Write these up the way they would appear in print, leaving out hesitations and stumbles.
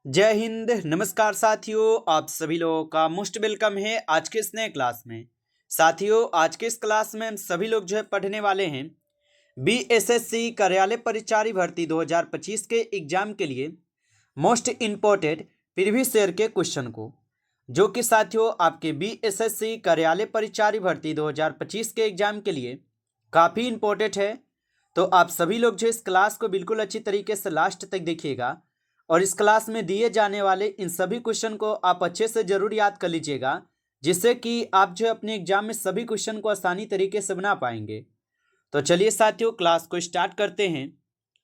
जय हिंद। नमस्कार साथियों, आप सभी लोगों का मोस्ट वेलकम है आज के इस नए क्लास में। साथियों, आज के इस क्लास में हम सभी लोग पढ़ने वाले हैं बीएसएससी कार्यालय परिचारी भर्ती 2025 के एग्जाम के लिए मोस्ट इम्पोर्टेंट प्रीवियस ईयर के क्वेश्चन को, जो कि साथियों आपके बीएसएससी कार्यालय परिचारी भर्ती 2025 के एग्जाम के लिए काफ़ी इम्पोर्टेंट है। तो आप सभी लोग इस क्लास को बिल्कुल अच्छी तरीके से लास्ट तक देखिएगा और इस क्लास में दिए जाने वाले इन सभी क्वेश्चन को आप अच्छे से जरूर याद कर लीजिएगा, जिससे कि आप अपने एग्जाम में सभी क्वेश्चन को आसानी तरीके से बना पाएंगे। तो चलिए साथियों, क्लास को स्टार्ट करते हैं।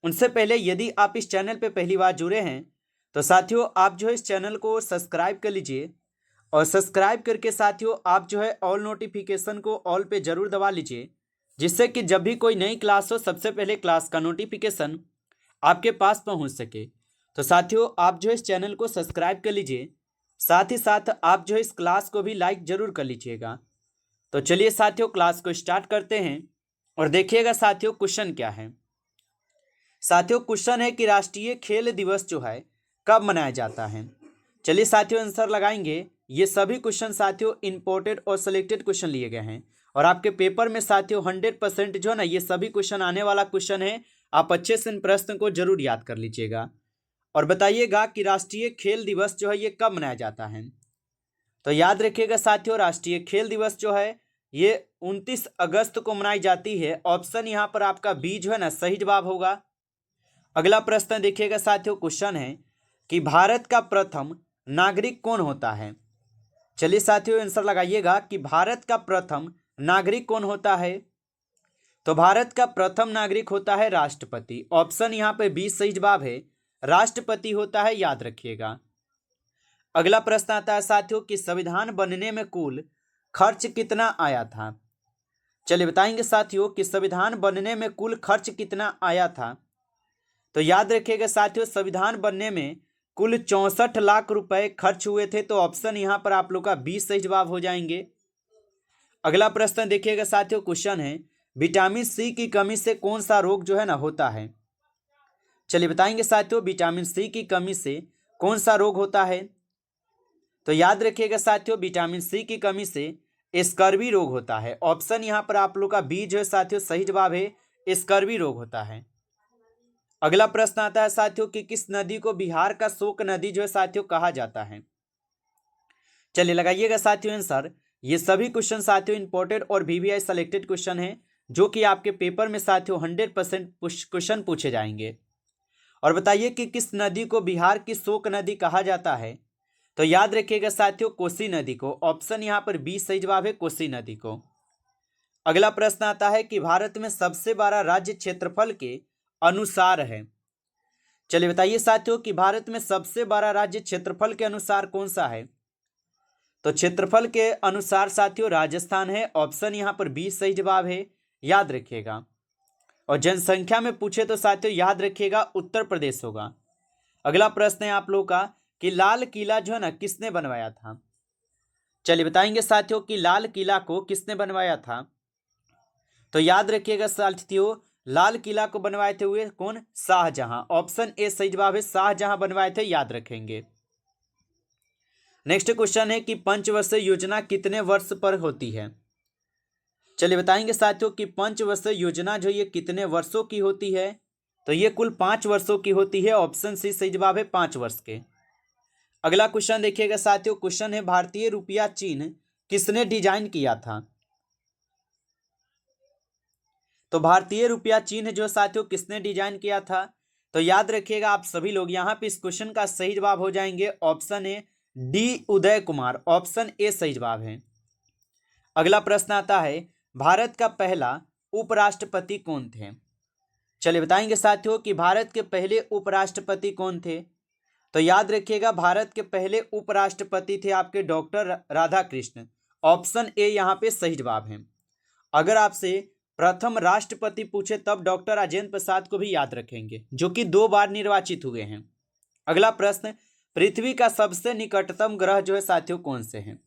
उनसे पहले यदि आप इस चैनल पर पहली बार जुड़े हैं तो साथियों आप इस चैनल को सब्सक्राइब कर लीजिए और सब्सक्राइब करके साथियों आप ऑल नोटिफिकेशन को ऑल पे जरूर दबा लीजिए, जिससे कि जब भी कोई नई क्लास हो सबसे पहले क्लास का नोटिफिकेशन आपके पास पहुंच सके। तो साथियों आप इस चैनल को सब्सक्राइब कर लीजिए, साथ ही साथ आप इस क्लास को भी लाइक जरूर कर लीजिएगा। तो चलिए साथियों क्लास को स्टार्ट करते हैं और देखिएगा साथियों क्वेश्चन क्या है। साथियों क्वेश्चन है कि राष्ट्रीय खेल दिवस कब मनाया जाता है। चलिए साथियों आंसर लगाएंगे। ये सभी क्वेश्चन साथियों इंपोर्टेड और सिलेक्टेड क्वेश्चन लिए गए हैं और आपके पेपर में साथियों 100% ये सभी क्वेश्चन आने वाला क्वेश्चन है। आप अच्छे से इन प्रश्न को जरूर याद कर लीजिएगा और बताइएगा कि राष्ट्रीय खेल दिवस ये कब मनाया जाता है। तो याद रखिएगा साथियों, राष्ट्रीय खेल दिवस ये 29 अगस्त को मनाई जाती है। ऑप्शन यहाँ पर आपका बी सही जवाब होगा। अगला प्रश्न देखिएगा साथियों, क्वेश्चन है कि भारत का प्रथम नागरिक कौन होता है। चलिए साथियों आंसर लगाइएगा कि भारत का प्रथम नागरिक कौन होता है। तो भारत का प्रथम नागरिक होता है राष्ट्रपति। ऑप्शन यहाँ पे बी सही जवाब है, राष्ट्रपति होता है, याद रखिएगा। अगला प्रश्न आता है साथियों कि संविधान बनने में कुल खर्च कितना आया था। चलिए बताएंगे साथियों कि संविधान बनने में कुल खर्च कितना आया था। तो याद रखिएगा साथियों, संविधान बनने में कुल 64 लाख रुपए खर्च हुए थे। तो ऑप्शन यहाँ पर आप लोग का बी सही जवाब हो जाएंगे। अगला प्रश्न देखिएगा साथियों, क्वेश्चन है विटामिन सी की कमी से कौन सा रोग होता है। चलिए बताएंगे साथियों विटामिन सी की कमी से कौन सा रोग होता है। तो याद रखिएगा साथियों विटामिन सी की कमी से स्कर्वी रोग होता है। ऑप्शन यहाँ पर आप लोग का बी साथियों सही जवाब है, स्कर्वी रोग होता है। अगला प्रश्न आता है साथियों कि किस नदी को बिहार का शोक नदी साथियों कहा जाता है। चलिए लगाइएगा साथियों आंसर। ये सभी क्वेश्चन साथियों इंपोर्टेड और वीवीआई सेलेक्टेड क्वेश्चन है, जो कि आपके पेपर में साथियों 100% क्वेश्चन पूछे जाएंगे। और बताइए कि किस नदी को बिहार की शोक नदी कहा जाता है। तो याद रखिएगा साथियों कोसी नदी को। ऑप्शन यहाँ पर बी सही जवाब है, कोसी नदी को। अगला प्रश्न आता है कि भारत में सबसे बड़ा राज्य क्षेत्रफल के अनुसार है। चलिए बताइए साथियों कि भारत में सबसे बड़ा राज्य क्षेत्रफल के अनुसार कौन सा है। तो क्षेत्रफल के अनुसार साथियों राजस्थान है। ऑप्शन यहाँ पर बी सही जवाब है, याद रखिएगा। और जनसंख्या में पूछे तो साथियों याद रखिएगा उत्तर प्रदेश होगा। अगला प्रश्न है आप लोगों का कि लाल किला किसने बनवाया था। चलिए बताएंगे साथियों कि लाल किला को किसने बनवाया था। तो याद रखिएगा साथियों लाल किला को बनवाए थे हुए कौन, शाहजहां। ऑप्शन ए सही जवाब है, शाहजहां बनवाए थे, याद रखेंगे। नेक्स्ट क्वेश्चन है कि पंचवर्षीय योजना कितने वर्ष पर होती है। चलिए बताएंगे साथियों कि पंचवर्षीय योजना ये कितने वर्षों की होती है। तो ये कुल 5 वर्षों की होती है। ऑप्शन सी सही जवाब है, 5 वर्ष के। अगला क्वेश्चन देखिएगा साथियों, क्वेश्चन है भारतीय रुपया चिन्ह किसने डिजाइन किया था। तो भारतीय रुपया चिन्ह साथियों किसने डिजाइन किया था। तो याद रखिएगा आप सभी लोग यहाँ पे इस क्वेश्चन का सही जवाब हो जाएंगे। Option A D Uday Kumar. Option A सही जवाब है। अगला प्रश्न आता है भारत का पहला उपराष्ट्रपति कौन थे। चलिए बताएंगे साथियों कि भारत के पहले उपराष्ट्रपति कौन थे। तो याद रखिएगा भारत के पहले उपराष्ट्रपति थे आपके डॉक्टर राधाकृष्ण। ऑप्शन ए यहाँ पे सही जवाब है। अगर आपसे प्रथम राष्ट्रपति पूछे तब डॉक्टर राजेंद्र प्रसाद को भी याद रखेंगे, जो कि 2 बार निर्वाचित हुए हैं। अगला प्रश्न, पृथ्वी का सबसे निकटतम ग्रह साथियों कौन से हैं।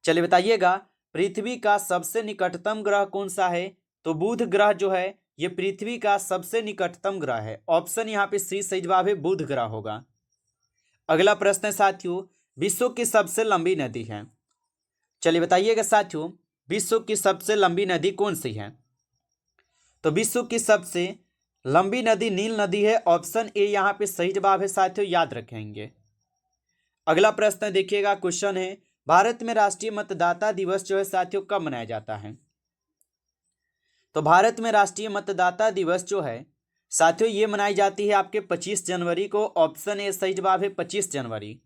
चलिए बताइएगा पृथ्वी का सबसे निकटतम ग्रह कौन सा है। तो बुध ग्रह ये पृथ्वी का सबसे निकटतम ग्रह है। ऑप्शन यहाँ पे सी सही जवाब है, बुध ग्रह होगा। अगला प्रश्न है साथियों, विश्व की सबसे लंबी नदी है। चलिए बताइएगा साथियों, विश्व की सबसे लंबी नदी कौन सी है? तो विश्व की सबसे लंबी नदी नील नदी है। ऑप्शन ए यहाँ पे सही जवाब है साथियों, याद रखेंगे। अगला प्रश्न देखिएगा, क्वेश्चन है, भारत में राष्ट्रीय मतदाता दिवस जो है साथियों कब मनाया जाता है? तो भारत में राष्ट्रीय मतदाता दिवस जो है साथियों ये मनाई जाती है आपके 25 जनवरी को। ऑप्शन ए सही जवाब है 25 जनवरी।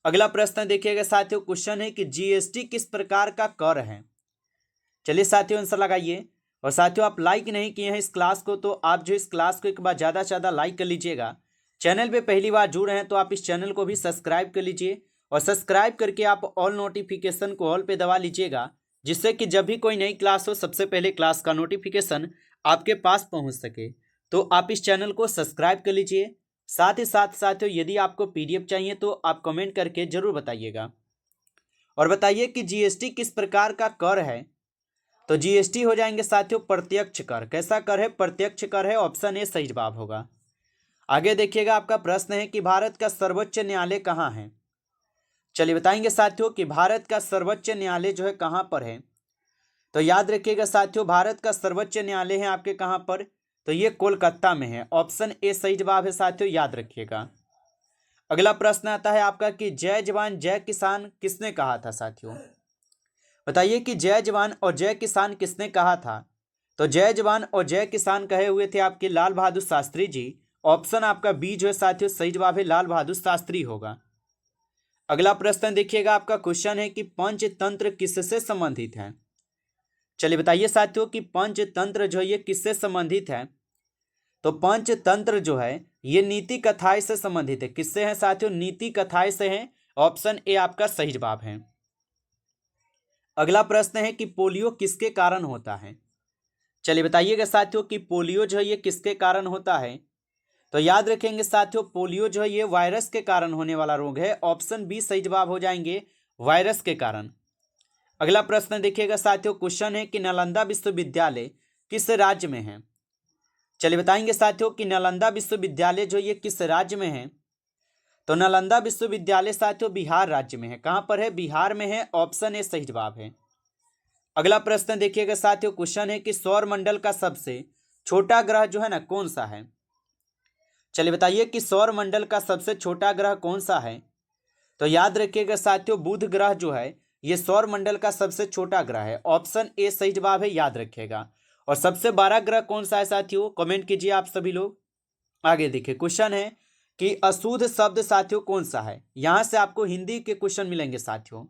अगला प्रश्न देखिएगा साथियों, क्वेश्चन है कि जीएसटी किस प्रकार का कर है? चलिए साथियों आंसर लगाइए। और साथियों आप लाइक नहीं किए हैं इस क्लास को, तो आप जो इस क्लास को एक बार ज़्यादा से ज़्यादा लाइक कर लीजिएगा। चैनल पे पहली बार जुड़ रहे हैं तो आप इस चैनल को भी सब्सक्राइब कर लीजिए, और सब्सक्राइब करके आप ऑल नोटिफिकेशन को ऑल पे दबा लीजिएगा, जिससे कि जब भी कोई नई क्लास हो सबसे पहले क्लास का नोटिफिकेशन आपके पास पहुंच सके। तो आप इस चैनल को सब्सक्राइब कर लीजिए। साथ ही साथ साथियों यदि आपको पीडीएफ चाहिए तो आप कमेंट करके जरूर बताइएगा। और बताइए कि जीएसटी किस प्रकार का कर है? तो जीएसटी हो जाएंगे साथियों प्रत्यक्ष कर। कैसा कर है? प्रत्यक्ष कर है। ऑप्शन ए सही जवाब होगा। आगे देखिएगा, आपका प्रश्न है कि भारत का सर्वोच्च न्यायालय कहाँ है? चलिए बताएंगे साथियों कि भारत का सर्वोच्च न्यायालय जो है कहाँ पर है। तो याद रखिएगा साथियों, भारत का सर्वोच्च न्यायालय है आपके कहाँ पर? तो ये कोलकाता में है। ऑप्शन ए सही जवाब है साथियों, याद रखिएगा। अगला प्रश्न आता है आपका कि जय जवान जय किसान किसने कहा था साथियों? बताइए कि जय जवान और जय किसान किसने कहा था? तो जय जवान और जय किसान कहे हुए थे आपके लाल बहादुर शास्त्री जी। ऑप्शन आपका बी जो है साथियों सही जवाब है, लाल बहादुर शास्त्री होगा। अगला प्रश्न देखिएगा, आपका क्वेश्चन है कि पंचतंत्र किससे संबंधित है? चलिए बताइए साथियों कि पंचतंत्र जो है ये किससे संबंधित है? तो पंचतंत्र जो है ये नीति कथाएं से संबंधित है। किससे है साथियों? नीति कथाएं से है। ऑप्शन ए आपका सही जवाब है। अगला प्रश्न है कि पोलियो किसके कारण होता है? चलिए बताइएगा साथियों कि पोलियो जो है ये किसके कारण होता है? तो याद रखेंगे साथियों, पोलियो जो है ये वायरस के कारण होने वाला रोग है। ऑप्शन बी सही जवाब हो जाएंगे, वायरस के कारण। अगला प्रश्न देखिएगा साथियों, क्वेश्चन है कि नालंदा विश्वविद्यालय किस राज्य में है? चलिए बताएंगे साथियों कि नालंदा विश्वविद्यालय जो ये किस राज्य में है? तो नालंदा विश्वविद्यालय साथियों बिहार राज्य में है। कहां पर है? बिहार में है। ऑप्शन ए सही जवाब है। अगला प्रश्न देखिएगा साथियों, क्वेश्चन है कि सौर मंडल का सबसे छोटा ग्रह जो है ना कौन सा है? चलिए बताइए कि सौर मंडल का सबसे छोटा ग्रह कौन सा है? तो याद रखिएगा साथियों, बुध ग्रह जो है ये सौर मंडल का सबसे छोटा ग्रह है। ऑप्शन ए सही जवाब है, याद रखिएगा। और सबसे बड़ा ग्रह कौन सा है साथियों? कमेंट कीजिए आप सभी लोग। आगे देखिए, क्वेश्चन है कि अशुद्ध शब्द साथियों कौन सा है? यहां से आपको हिंदी के क्वेश्चन मिलेंगे साथियों।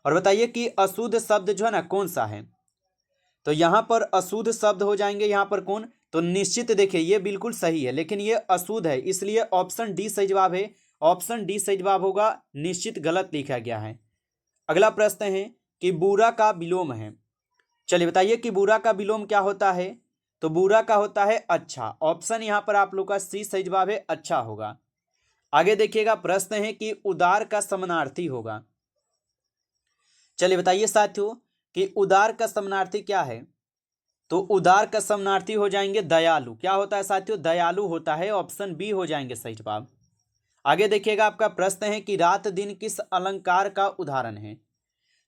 और बताइए कि अशुद्ध शब्द जो है ना कौन सा है? तो यहां पर अशुद्ध शब्द हो जाएंगे यहां पर कौन? तो निश्चित। देखिए ये बिल्कुल सही है, लेकिन ये अशुद्ध है, इसलिए ऑप्शन डी सही जवाब है। ऑप्शन डी सही जवाब होगा, निश्चित गलत लिखा गया है। अगला प्रश्न है कि बुरा का विलोम है। चलिए बताइए कि बुरा का विलोम क्या होता है? तो बुरा का होता है अच्छा। ऑप्शन यहां पर आप लोग का सी सही जवाब है, अच्छा होगा। आगे देखिएगा, प्रश्न है कि उदार का समानार्थी होगा। चलिए बताइए साथियों कि उदार का समानार्थी क्या है? तो उदार का समानार्थी हो जाएंगे दयालु। क्या होता है साथियों? दयालु होता है। ऑप्शन बी हो जाएंगे सही जवाब। आगे देखिएगा, आपका प्रश्न है कि रात दिन किस अलंकार का उदाहरण है?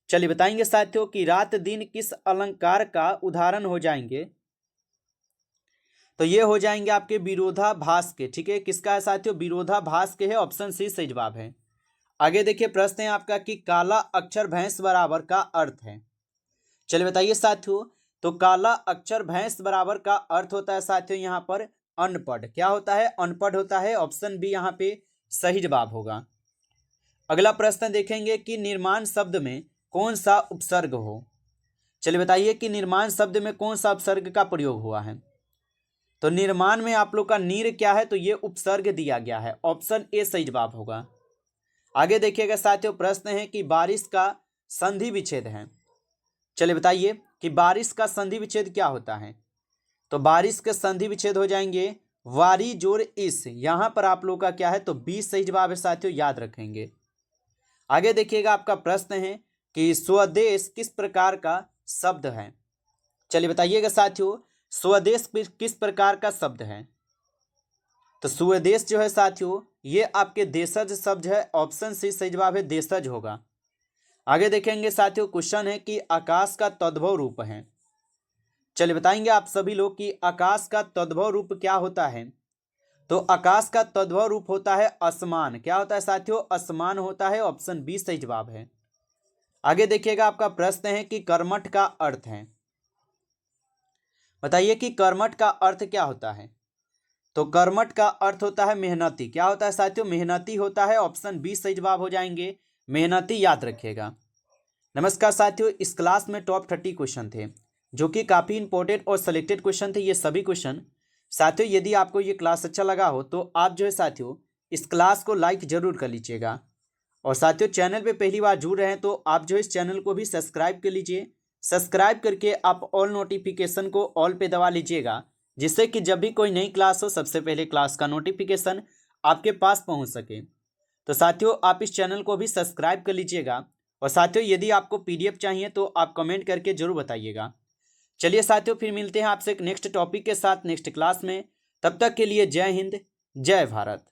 चलिए बताएंगे साथियों कि रात दिन किस अलंकार का उदाहरण हो जाएंगे? तो ये हो जाएंगे आपके विरोधाभास के। ठीक है, किसका है साथियों? विरोधाभास के है। ऑप्शन सी सही जवाब है। आगे देखिए, प्रश्न है आपका कि काला अक्षर भैंस बराबर का अर्थ है। चलिए बताइए साथियों, तो काला अक्षर भैंस बराबर का अर्थ होता है साथियों यहाँ पर अनपढ़। क्या होता है? अनपढ़ होता है। ऑप्शन बी यहाँ पे सही जवाब होगा। अगला प्रश्न देखेंगे कि निर्माण शब्द में कौन सा उपसर्ग हो। चलिए बताइए कि निर्माण शब्द में कौन सा उपसर्ग का प्रयोग हुआ है? तो निर्माण में आप लोग का नीर क्या है? तो ये उपसर्ग दिया गया है। ऑप्शन ए सही जवाब होगा। आगे देखिएगा साथियों, प्रश्न है कि बारिश का संधि विच्छेद है। चलिए बताइए कि बारिश का संधि विच्छेद क्या होता है? तो बारिश के संधि विच्छेद हो जाएंगे वारी जोर इस। यहां पर आप लोग का क्या है? तो बी सही जवाब है साथियों, याद रखेंगे। आगे देखिएगा, आपका प्रश्न है कि स्वदेश किस प्रकार का शब्द है। चलिए बताइएगा साथियों, स्वदेश किस प्रकार का शब्द है? तो स्वदेश जो है साथियों ये आपके देशज शब्द है, ऑप्शन सी सही जवाब है, देशज होगा। आगे देखेंगे साथियों, क्वेश्चन है कि आकाश का तद्भव रूप है। चलिए बताएंगे आप सभी लोग कि आकाश का तद्भव रूप क्या होता है। तो आकाश का तद्भव रूप होता है आसमान। क्या होता है साथियों? आसमान होता है, ऑप्शन बी सही जवाब है। आगे देखिएगा, आपका प्रश्न है कि कर्मठ का अर्थ है। बताइए कि कर्मठ का अर्थ क्या होता है। तो कर्मठ का अर्थ होता है मेहनती। क्या होता है साथियों? मेहनती होता है, ऑप्शन बी सही जवाब हो जाएंगे, मेहनती, याद रखिएगा। नमस्कार साथियों, इस क्लास में टॉप 30 क्वेश्चन थे जो कि काफ़ी इंपॉर्टेंट और सिलेक्टेड क्वेश्चन थे। ये सभी क्वेश्चन साथियों, यदि आपको ये क्लास अच्छा लगा हो तो आप जो है साथियों इस क्लास को लाइक जरूर कर लीजिएगा। और साथियों चैनल पे पहली बार जुड़ रहे हैं तो आप जो इस चैनल को भी सब्सक्राइब कर लीजिए। सब्सक्राइब करके आप ऑल नोटिफिकेशन को ऑल पे दबा लीजिएगा, जिससे कि जब भी कोई नई क्लास हो सबसे पहले क्लास का नोटिफिकेशन आपके पास पहुंच सके। तो साथियों आप इस चैनल को भी सब्सक्राइब कर लीजिएगा। और साथियों यदि आपको पीडीएफ चाहिए तो आप कमेंट करके जरूर बताइएगा। चलिए साथियों फिर मिलते हैं आपसे एक नेक्स्ट टॉपिक के साथ नेक्स्ट क्लास में। तब तक के लिए जय हिंद, जय भारत।